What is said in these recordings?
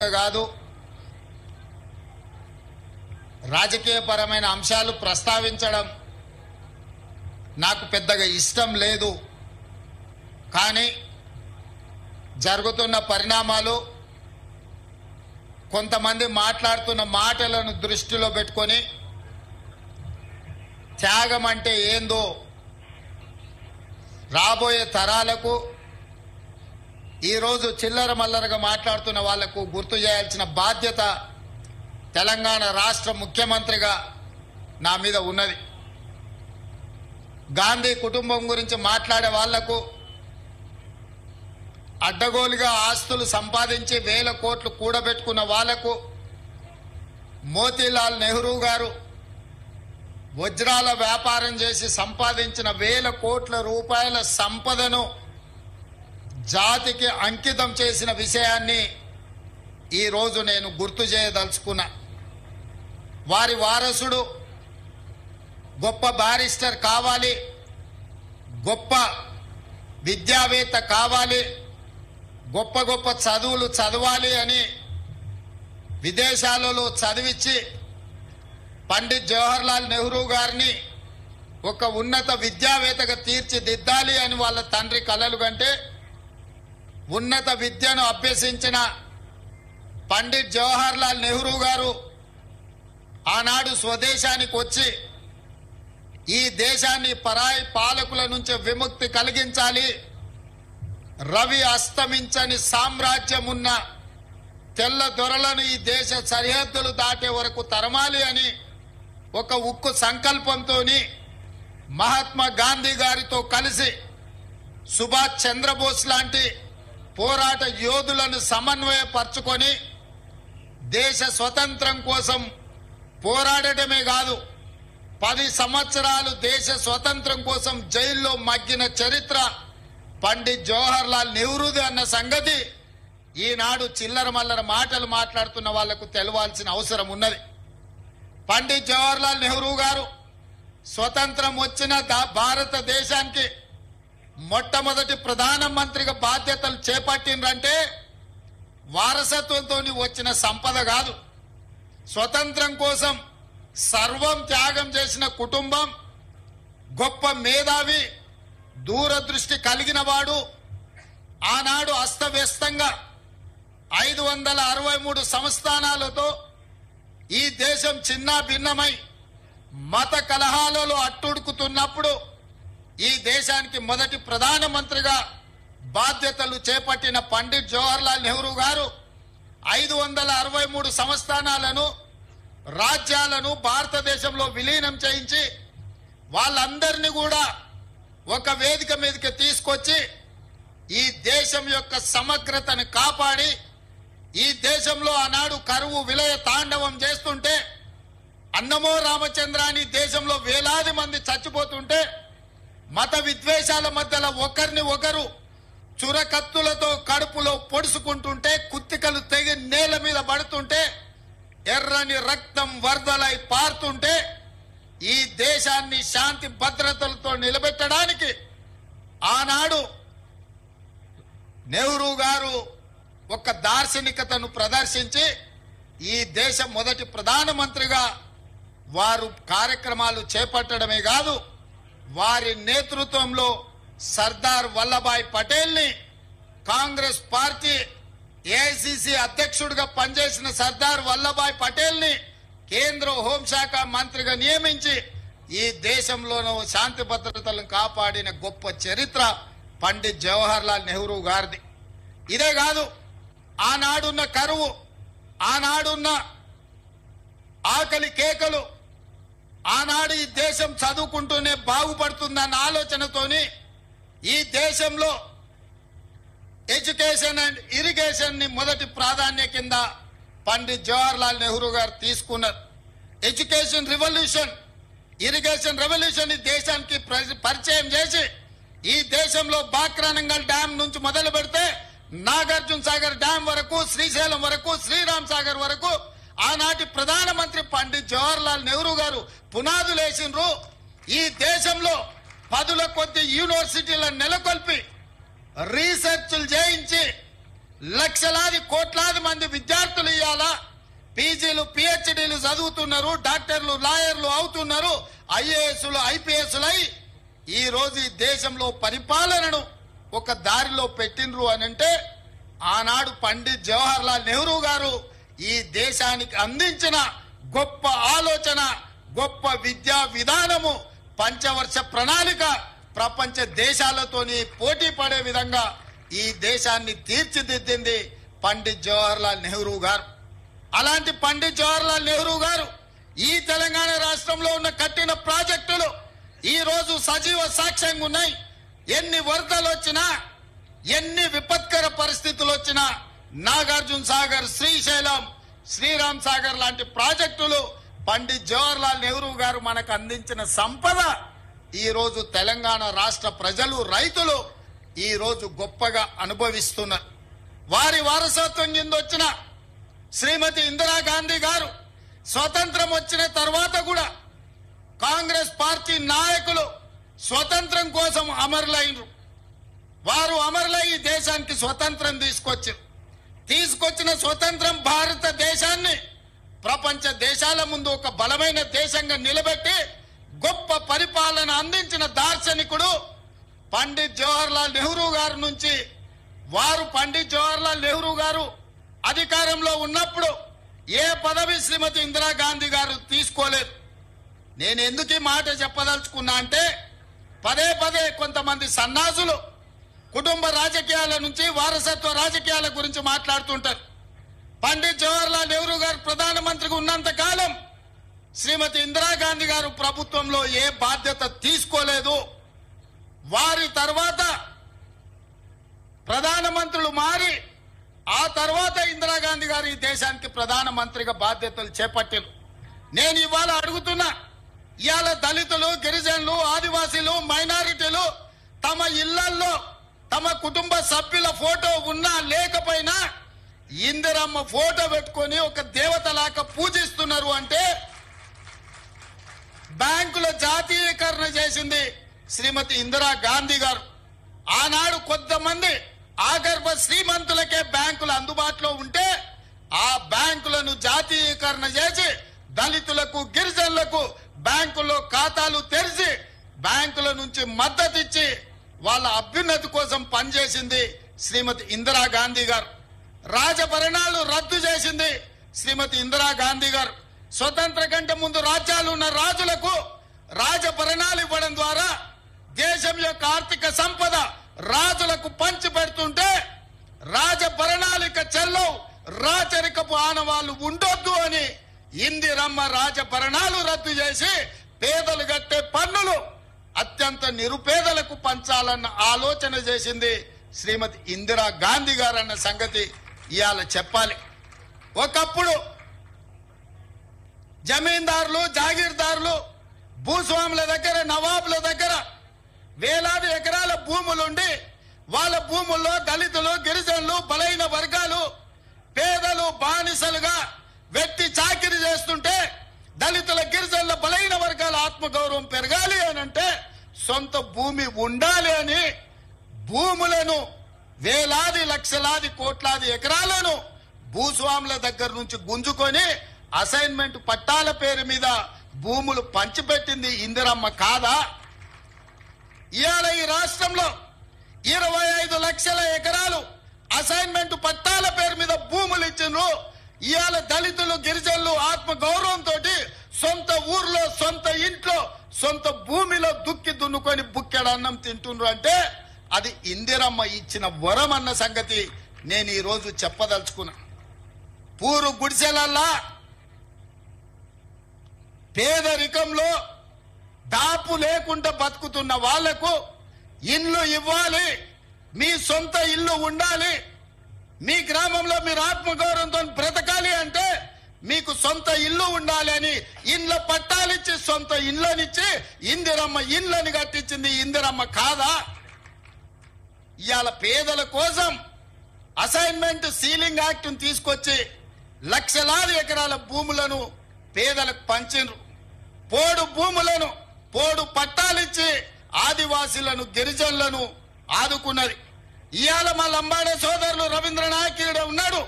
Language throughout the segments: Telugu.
కాదు రాజకీయపరమైన అంశాలు ప్రస్తావించడం నాకు పెద్దగా ఇష్టం లేదు. కానీ జరుగుతున్న పరిణామాలు కొంతమంది మాట్లాడుతున్న మాటలను దృష్టిలో పెట్టుకొని త్యాగం అంటే ఏందో రాబోయే తరాలకు ఈరోజు చిల్లర మల్లరగా మాట్లాడుతున్న వాళ్లకు గుర్తు చేయాల్సిన బాధ్యత తెలంగాణ రాష్ట్ర ముఖ్యమంత్రిగా నా మీద ఉన్నది. గాంధీ కుటుంబం గురించి మాట్లాడే వాళ్లకు అడ్డగోలుగా ఆస్తులు సంపాదించి వేల కోట్లు కూడబెట్టుకున్న వాళ్లకు మోతీలాల్ నెహ్రూ గారు వజ్రాల వ్యాపారం చేసి సంపాదించిన వేల కోట్ల రూపాయల సంపదను జాతికి అంకితం చేసిన విషయాన్ని ఈరోజు నేను గుర్తు చేయదలుచుకున్నా. వారి వారసుడు గొప్ప బారిస్టర్ కావాలి, గొప్ప విద్యావేత్త కావాలి, గొప్ప గొప్ప చదువులు చదవాలి అని విదేశాలలో చదివించి పండిత్ జవహర్లాల్ నెహ్రూ గారిని ఒక ఉన్నత విద్యావేత్తగా తీర్చిదిద్దాలి అని వాళ్ళ తండ్రి కలలు కంటే ఉన్నత విద్యను అభ్యసించిన పండిత్ జవహర్లాల్ నెహ్రూ గారు ఆనాడు స్వదేశానికి వచ్చి ఈ దేశాన్ని పరాయి పాలకుల నుంచి విముక్తి కలిగించాలి, రవి అస్తమించని సామ్రాజ్యం ఉన్న తెల్ల దొరలను ఈ దేశ సరిహద్దులు దాటే వరకు తరమాలి అని ఒక ఉక్కు సంకల్పంతో మహాత్మా గాంధీ గారితో కలిసి సుభాష్ చంద్రబోస్ లాంటి పోరాట యోధులను సమన్వయపరచుకొని దేశ స్వతంత్రం కోసం పోరాడటమే కాదు 10 సంవత్సరాలు దేశ స్వతంత్రం కోసం జైల్లో మగ్గిన చరిత్ర పండిత్ జవహర్లాల్ నెహ్రూది అన్న సంగతి ఈనాడు చిల్లర మల్లర మాటలు మాట్లాడుతున్న వాళ్లకు తెలవాల్సిన అవసరం ఉన్నది. పండిత్ జవహర్లాల్ నెహ్రూ గారు స్వతంత్రం వచ్చిన భారతదేశానికి మొట్టమొదటి ప్రధానమంత్రిగా బాధ్యతలు చేపట్టిండ్రంటే వారసత్వంతో వచ్చిన సంపద కాదు. స్వతంత్రం కోసం సర్వం త్యాగం చేసిన కుటుంబం, గొప్ప మేధావి, దూరదృష్టి కలిగిన వాడు. ఆనాడు అస్తవ్యస్తంగా 563 సంస్థానాలతో ఈ దేశం చిన్న భిన్నమై మత కలహాలలో అట్టుడుకుతున్నప్పుడు ఈ దేశానికి మొదటి ప్రధానమంత్రిగా బాధ్యతలు చేపట్టిన పండిత్ జవహర్లాల్ నెహ్రూ గారు 563 సంస్థానాలను, రాజ్యాలను భారతదేశంలో విలీనం చేయించి వాళ్ళందరినీ కూడా ఒక వేదిక మీదకి తీసుకొచ్చి ఈ దేశం యొక్క సమగ్రతను కాపాడి, ఈ దేశంలో ఆనాడు కరువు విలయ తాండవం చేస్తుంటే, అన్నమో రామచంద్ర అని దేశంలో వేలాది మంది చచ్చిపోతుంటే, మత విద్వేషాల మధ్యలో ఒకరిని ఒకరు చురకత్తులతో కడుపులో పొడుచుకుంటుంటే, కుత్తికలు తెగి నేల మీద పడుతుంటే, ఎర్రని రక్తం వరదలై పారుతుంటే, ఈ దేశాన్ని శాంతి భద్రతలతో నిలబెట్టడానికి ఆనాడు నెహ్రూ గారు ఒక దార్శనికతను ప్రదర్శించి ఈ దేశ మొదటి ప్రధానమంత్రిగా వారు కార్యక్రమాలు చేపట్టడమే కాదు, వారి నేతృత్వంలో సర్దార్ వల్లభాయ్ పటేల్ ని కాంగ్రెస్ పార్టీ ఏఐసిసి అధ్యక్షుడిగా పనిచేసిన సర్దార్ వల్లభాయ్ పటేల్ ని కేంద్ర హోంశాఖ మంత్రిగా నియమించి ఈ దేశంలోనూ శాంతి భద్రతలను కాపాడిన గొప్ప చరిత్ర పండిత్ జవహర్లాల్ నెహ్రూ గారిది. ఇదే కాదు, ఆనాడున్న కరువు, ఆనాడున్న ఆకలి కేకలు, ఆనాడు ఈ దేశం చదువుకుంటూనే బాగుపడుతుందన్న ఆలోచనతోని ఈ దేశంలో ఎడ్యుకేషన్ అండ్ ఇరిగేషన్ ని మొదటి ప్రాధాన్య కింద పండిత్ జవహర్లాల్ నెహ్రూ గారు తీసుకున్నారు. ఎడ్యుకేషన్ రెవల్యూషన్, ఇరిగేషన్ రెవల్యూషన్ ఈ దేశానికి పరిచయం చేసి ఈ దేశంలో బాక్రానంగల్ డ్యాం నుంచి మొదలు పెడితే నాగార్జున సాగర్ డ్యాం వరకు, శ్రీశైలం వరకు, శ్రీరామ్ సాగర్ వరకు ఆనాటి ప్రధానమంత్రి పండిత్ జవహర్లాల్ నెహ్రూ గారు పునాదులేసిండ్రు. ఈ దేశంలో 10ల కొద్ది యూనివర్సిటీలను నెలకొల్పి రీసెర్చ్లు చేయించి లక్షలాది కోట్లాది మంది విద్యార్థులు ఇవాళ పీజీలు పిహెచ్డీలు చదువుతున్నారు, డాక్టర్లు లాయర్లు అవుతున్నారు, ఐఏఎస్లు ఐపీఎస్లై ఈ రోజు ఈ దేశంలో పరిపాలనను ఒక దారిలో పెట్టినరు అనంటే ఆనాడు పండిత్ జవహర్ లాల్ నెహ్రూ గారు ఈ దేశానికి అందించిన గొప్ప ఆలోచన, గొప్ప విద్యా విధానము, పంచవర్ష ప్రణాళిక ప్రపంచ దేశాలతోని పోటీ పడే విధంగా ఈ దేశాన్ని తీర్చిదిద్దింది పండిత్ జవహర్ లాల్ నెహ్రూ గారు. అలాంటి పండిత్ జవహర్ లాల్ నెహ్రూ గారు ఈ తెలంగాణ రాష్ట్రంలో ఉన్న కట్టిన ప్రాజెక్టులు ఈ రోజు సజీవ సాక్ష్యంగా ఉన్నాయి. ఎన్ని వరదలు వచ్చినా, ఎన్ని విపత్కర పరిస్థితులు వచ్చినా నాగార్జున సాగర్, శ్రీశైలం, శ్రీరామ్ సాగర్ లాంటి ప్రాజెక్టులు పండిత్ జవహర్ లాల్ నెహ్రూ గారు మనకు అందించిన సంపద ఈ రోజు తెలంగాణ రాష్ట్ర ప్రజలు, రైతులు ఈ రోజు గొప్పగా అనుభవిస్తున్నారు. వారి వారసత్వం కింద వచ్చిన శ్రీమతి ఇందిరాగాంధీ గారు స్వతంత్రం వచ్చిన తర్వాత కూడా కాంగ్రెస్ పార్టీ నాయకులు స్వతంత్రం కోసం అమరులైనరు. వారు అమరులై ఈ దేశానికి స్వతంత్రం తీసుకొచ్చిన స్వతంత్రం భారతదేశాన్ని ప్రపంచ దేశాల ముందు ఒక బలమైన దేశంగా నిలబెట్టి గొప్ప పరిపాలన అందించిన దార్శనికుడు పండిత్ జవహర్ లాల్ నెహ్రూ గారి నుంచి పండిత్ జవహర్ లాల్ నెహ్రూ గారు అధికారంలో ఉన్నప్పుడు ఏ పదవి శ్రీమతి ఇందిరాగాంధీ గారు తీసుకోలేదు. నేను ఎందుకు ఈ మాట చెప్పదలుచుకున్నా అంటే పదే పదే కొంతమంది సన్నాసులు కుటుంబ రాజకీయాల నుంచి వారసత్వ రాజకీయాల గురించి మాట్లాడుతుంటారు. పండిత్ జవహర్ లాల్ నెహ్రూ గారు ప్రధానమంత్రిగా ఉన్నంత కాలం శ్రీమతి ఇందిరాగాంధీ గారు ప్రభుత్వంలో ఏ బాధ్యత తీసుకోలేదు. వారి తర్వాత ప్రధానమంత్రులు మారి ఆ తర్వాత ఇందిరాగాంధీ గారు ఈ దేశానికి ప్రధానమంత్రిగా బాధ్యతలు చేపట్టారు. నేను ఇవాళ అడుగుతున్నా, ఇవాళ దళితులు, గిరిజనులు, ఆదివాసీలు, మైనారిటీలు తమ ఇళ్లల్లో తమ కుటుంబ సభ్యుల ఫోటో ఉన్నా లేకపోయినా ఇందిరమ్మ ఫోటో పెట్టుకొని ఒక దేవతలాగా పూజిస్తున్నారు అంటే బ్యాంకుల జాతీయకరణ చేసింది శ్రీమతి ఇందిరాగాంధీ గారు. ఆనాడు కొంతమంది ఆగర్భ శ్రీమంతులకే బ్యాంకులు అందుబాటులో ఉంటే ఆ బ్యాంకులను జాతీయకరణ చేసి దళితులకు, గిరిజనులకు బ్యాంకుల్లో ఖాతాలు తెరిచి బ్యాంకుల నుంచి మద్దతు ఇచ్చి వాళ్ళ అభ్యున్నతి కోసం పనిచేసింది శ్రీమతి ఇందిరాగాంధీ గారు. రాజభరణాలు రద్దు చేసింది శ్రీమతి ఇందిరాగాంధీ గారు. స్వతంత్ర కంటే ముందు రాజ్యాలు ఉన్న రాజులకు రాజభరణాలు ఇవ్వడం ద్వారా దేశం యొక్క ఆర్థిక సంపద రాజులకు పంచి పెడుతుంటే రాజభరణాలిక చెల్లవు, రాచరికపు ఆనవాళ్లు ఉండొద్దు అని ఇందిరమ్మ రాజభరణాలు రద్దు చేసి పేదలు కట్టే పన్నులు అత్యంత నిరుపేదలకు పంచాలన్న ఆలోచన చేసింది శ్రీమతి ఇందిరాగాంధీ గారు అన్న సంగతి ఇవాళ చెప్పాలి. ఒకప్పుడు జమీందారులు, జాగీర్దారులు, భూస్వాముల దగ్గర, నవాబుల దగ్గర వేలాది ఎకరాల భూములుండి వాళ్ళ భూముల్లో దళితులు, గిరిజనులు, బలైన వర్గాలు, పేదలు బానిసలుగా వెట్టి చాకిరి చేస్తుంటే దళితుల, గిరిజనుల, బలైన వర్గాల ఆత్మగౌరవం పెరగాలి అని అంటే సొంత భూమి ఉండాలి అని భూములను వేలాది, లక్షలాది, కోట్లాది ఎకరాలను భూస్వాముల దగ్గర నుంచి గుంజుకొని అసైన్మెంట్ పట్టాల పేరు మీద భూములు పంచిపెట్టింది ఇందిరమ్మ కాదా? ఇవాళ ఈ రాష్ట్రంలో 25 లక్షల ఎకరాలు అసైన్మెంట్ పట్టాల పేరు మీద భూములు ఇచ్చిండ్రు. ఇవాళ దళితులు, గిరిజనులు ఆత్మ గౌరవంతో సొంత ఊర్లో, సొంత ఇంట్లో, సొంత భూమిలో దుక్కి దున్నుకొని బుక్కెడు అన్నం తింటుండ్రు అంటే అది ఇందిరమ్మ ఇచ్చిన వరం అన్న సంగతి నేను ఈ రోజు చెప్పదలుచుకున్నా. పూరు గుడిసెలల్లా పేదరికంలో దాపు లేకుండా బతుకుతున్న వాళ్లకు ఇల్లు ఇవ్వాలి, మీ సొంత ఇల్లు ఉండాలి, మీ గ్రామంలో మీరు ఆత్మగౌరవంతో బ్రతకాలి అంటే మీకు సొంత ఇల్లు ఉండాలి అని ఇండ్ల పట్టాలిచ్చి సొంత ఇళ్ళనిచ్చి ఇందిరమ్మ ఇళ్ళని కట్టించింది ఇందిరమ్మ కాదా? ఇవాళ పేదల కోసం అసైన్మెంట్ సీలింగ్ యాక్ట్ తీసుకొచ్చి లక్షలాది ఎకరాల భూములను పేదలకు పంచిండ్రు. పోడు భూములను, పోడు పట్టాలిచ్చి ఆదివాసీలను, గిరిజనులను ఆదుకున్నది. ఇవాళ మా లంబాడే సోదరులు రవీంద్ర నాయక్ ఈడ ఉన్నాడు.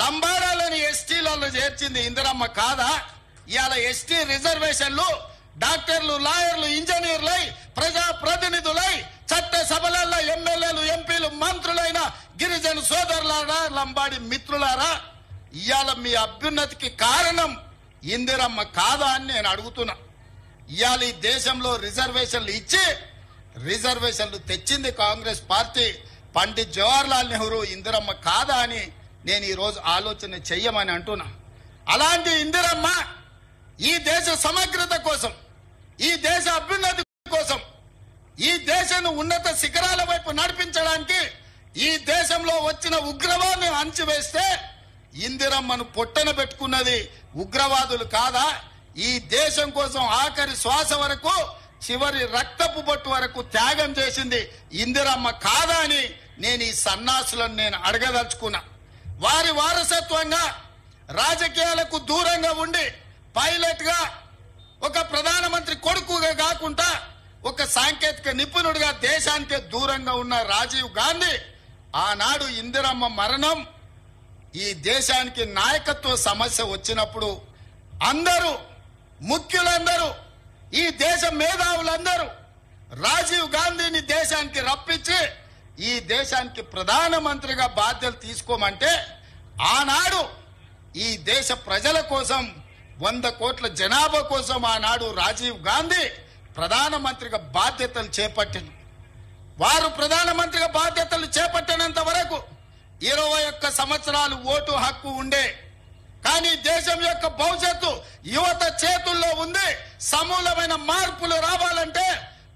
లంబాడాలని ఎస్టీలలో చేర్చింది ఇందిరమ్మ కాదా? ఇవాళ ఎస్టీ రిజర్వేషన్లు డాక్టర్లు, లాయర్లు, ఇంజనీర్లై, ప్రజా ప్రతినిధులై, చట్ట సభలలో ఎమ్మెల్యేలు, ఎంపీలు, మంత్రులైన గిరిజన సోదరులారా, లంబాడి మిత్రులారా, ఇవాళ మీ అభ్యున్నతికి కారణం ఇందిరమ్మ కాదా అని నేను అడుగుతున్నా. ఇవాళ ఈ దేశంలో రిజర్వేషన్లు ఇచ్చి రిజర్వేషన్లు తెచ్చింది కాంగ్రెస్ పార్టీ. పండిత్ జవహర్లాల్ నెహ్రూ ఇందిరమ్మ కాదా అని నేను ఈరోజు ఆలోచన చెయ్యమని అంటున్నా. అలాంటి ఇందిరమ్మ ఈ దేశ సమగ్రత కోసం, ఈ దేశ అభ్యున్నతి కోసం, ఈ దేశాన్ని ఉన్నత శిఖరాల వైపు నడిపించడానికి, ఈ దేశంలో వచ్చిన ఉగ్రవాదాన్ని అణచివేస్తే ఇందిరమ్మను పొట్టన పెట్టుకున్నది ఉగ్రవాదులు కాదా? ఈ దేశం కోసం ఆఖరి శ్వాస వరకు, చివరి రక్తపు బొట్టు వరకు త్యాగం చేసింది ఇందిరమ్మ కాదా అని నేను ఈ సన్నాసులను నేను అడగదలుచుకున్నా. వారి వారసత్వంగా రాజకీయాలకు దూరంగా ఉండి పైలట్ గా, ఒక ప్రధానమంత్రి కొడుకుగా కాకుండా ఒక సాంకేతిక నిపుణుడిగా దేశానికే దూరంగా ఉన్న రాజీవ్ గాంధీ ఆనాడు ఇందిరమ్మ మరణం, ఈ దేశానికి నాయకత్వ సమస్య వచ్చినప్పుడు అందరూ, ముఖ్యులందరూ, ఈ దేశ మేధావులందరూ రాజీవ్ గాంధీని దేశానికి రప్పించి ఈ దేశానికి ప్రధానమంత్రిగా బాధ్యతలు తీసుకోమంటే ఆనాడు ఈ దేశ ప్రజల కోసం, 100 కోట్ల జనాభా కోసం ఆనాడు రాజీవ్ గాంధీ ప్రధానమంత్రిగా బాధ్యతలు చేపట్టింది. వారు ప్రధానమంత్రిగా బాధ్యతలు చేపట్టినంత వరకు 21 సంవత్సరాలు ఓటు హక్కు ఉండే. కానీ దేశం యొక్క భవిష్యత్తు యువత చేతుల్లో ఉంది. సమూలమైన మార్పులు రావాలంటే,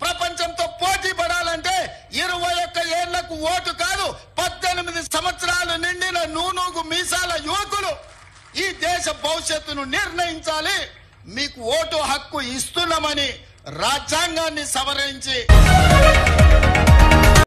ప్రపంచంతో పోటీ పడాలంటే 21 ఏళ్లకు ఓటు కాదు, 18 సంవత్సరాలు నిండిన నూనూగు మీసాల యువకులు ఈ దేశ భవిష్యత్తును నిర్ణయించాలి. మీకు ఓటు హక్కు ఇస్తున్నామని రాజ్యాంగాన్ని సవరించి